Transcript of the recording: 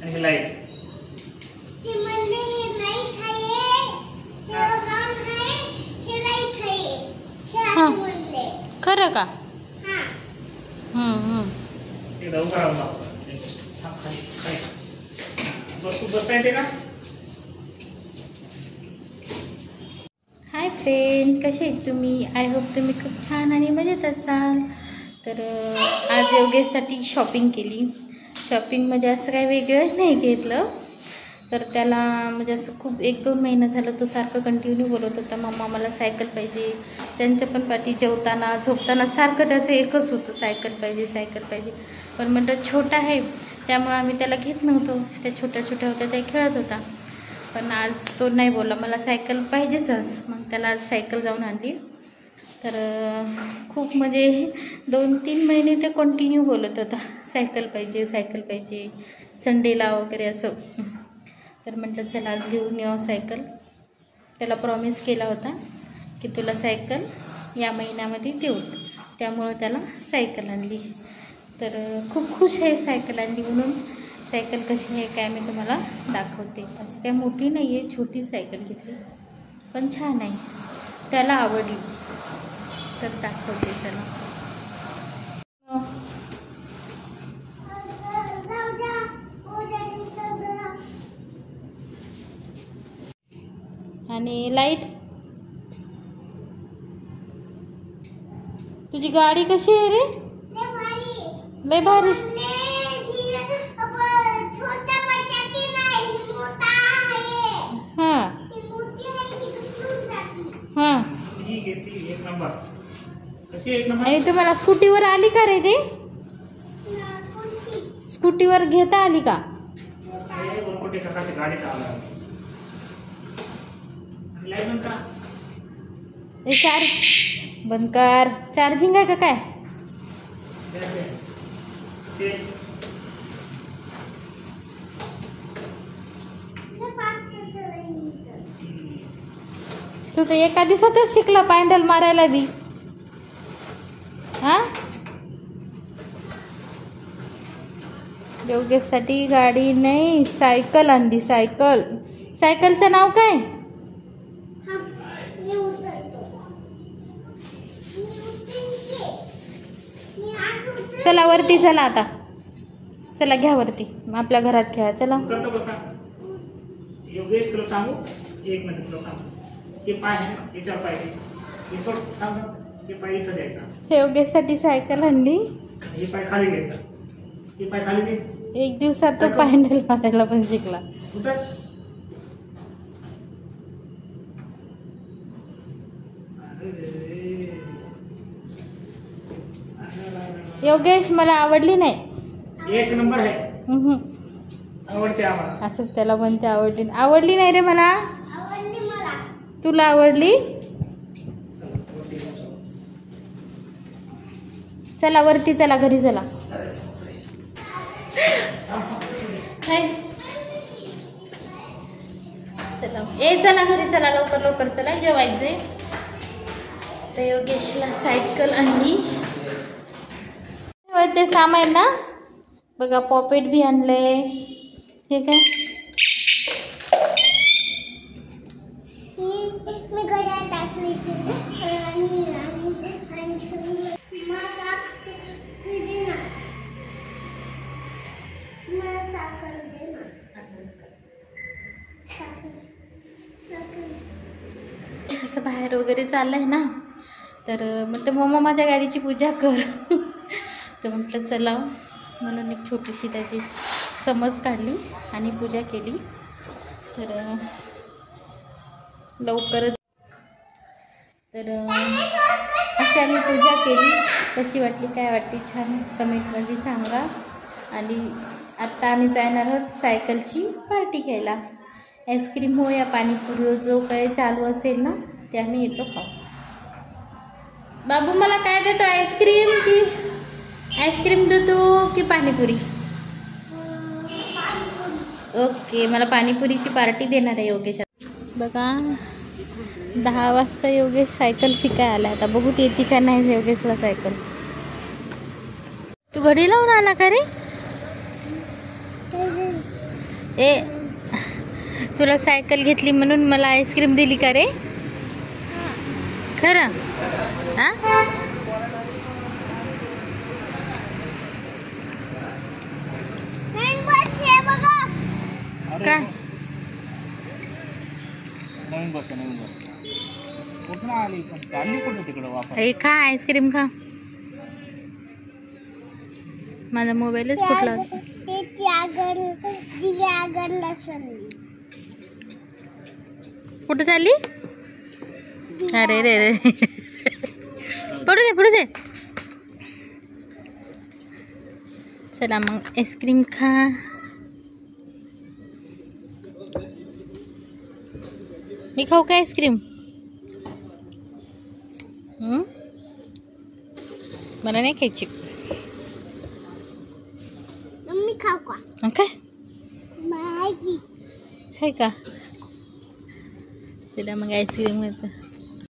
आणि हे लाईट ते म्हणजे हे लाईट आहे, हे हॉर्न आहे, हे लाईट आहे, हे हां. असं म्हणले. खरं का? हां. एकदा उभा राहून दाखव. थांब खाली खाली बस. तू बसता येते का? हाय फ्रेंड, कसे आहेत तुम्ही? आय होप तुम्ही खूप छान आणि मजेत असाल. तर आज योगेशसाठी शॉपिंग केली. शॉपिंग म्हणजे असं काही वेगळं नाही घेतलं, तर त्याला म्हणजे असं खूप 1-2 महिना झालं तो सारखं कंटिन्यू बोलत होता, मम्मा मला सायकल पाहिजे. त्यांच्या पण पाठी जेवताना झोपताना सारखं त्याचं एकच होतं, सायकल पाहिजे सायकल पाहिजे. पण म्हटलं छोटा आहे त्यामुळं आम्ही त्याला घेत नव्हतो, त्या छोट्या छोट्या होत्या त्या खेळत होता. पण आज तो नाही बोलला मला सायकल पाहिजेच आज. मग त्याला आज सायकल जाऊन आणली. तर खूप म्हणजे 2-3 महिने ते कंटिन्यू बोलत होता सायकल पाहिजे सायकल पाहिजे, संडेला वगैरे असं. तर म्हटलं चला आज घेऊन यावं सायकल. त्याला प्रॉमिस केला होता की तुला सायकल या महिन्यामध्ये देऊ, त्यामुळं त्याला सायकल आणली. तर खूप खुश आहे सायकल आणली म्हणून. सायकल कशी आहे काय मी तुम्हाला दाखवते. अशी काही मोठी नाही आहे, छोटी सायकल घेतली पण छान आहे, त्याला आवडली तर दाखवते त्याला. आणि लाईट, तुझी गाडी कशी आहे रे? लय भारी. हां हां. एक नंबर. कशी एक नंबर. आणि तुम्हाला स्कूटीवर आली का रे? ते स्कूटीवर घेता आली का? गाडी बंद कर. चार्जिंग आहे का काय? तू तर एका दिवसातच शिकला पॅन्डल मारायला बी. हां, योगेशसाठी गाडी नाही सायकल आणली. सायकल. सायकलचं नाव काय? चला वरती चला आता. चला घ्या वरती, आपल्या घरात खेळा. चला बसा. योगेश तुला सांगू एक मिनिट, तुला सांगू हे पाय आहे ना, याच्यावर पाय हे सोड. थांब, हे पाय इथं द्यायचा. हे योगेशसाठी सायकल आणली. हे पाय खाली घ्यायचा. हे पाय खाली दे. एक दिवसात तो पॅन्डल मारायला पण शिकला. योगेश मला आवडली नाही. एक नंबर आहे. आवडते आम्हाला. असंच त्याला म्हणते आवडली. आवडली नाही रे मला. तुला आवडली? चला वरती चला, घरी चला. चला चला घरी चला, लवकर लवकर चला, जेवायचे. तर योगेशला सायकल आणली. ते सामान ना बघा, पॉपेट बी आणले. हे काय? असं बाहेर वगैरे चाललंय ना, तर म्हणते मम्मा माझ्या गाडीची पूजा कर. तर म्हटलं चला, म्हणून एक छोटीशी त्याची समज काढली आणि पूजा केली. तर लवकरच तर अशी आम्ही पूजा केली. कशी वाटली, काय वाटली, छान कमेंटमध्ये सांगा. आणि आत्ता आम्ही जाणार आहोत सायकलची पार्टी घ्यायला. आईस्क्रीम हो या पाणीपुरी जो काही चालू असेल ना ते आम्ही येतो खाऊ. बाबू मला काय देतो, आईस्क्रीम की आईस्क्रीम देतो की पाणीपुरी? ओके, मला पाणीपुरीची पार्टी देणार आहे योगेश. बघा 10 वाजता योगेश सायकल शिकाय आला. आता बघू येते का नाही योगेशला सायकल. तू घडी लावून आला का रे? ए तुला सायकल घेतली म्हणून मला आईस्क्रीम दिली का रे? खरं? हां काय? नवीन बस कुठं आली पण चालली कुठं तिकडं वापस? ए खा आईस्क्रीम खा. माझा मोबाईलच फुटला. कुठं चालली? अरे रे रे पडू दे. चला मग आईस्क्रीम खा. मी खाऊ का आईस्क्रीम? मला नाही खायची. मम्मी खाऊ का? काय माहिती आहे का? चला मग आईस्क्रीम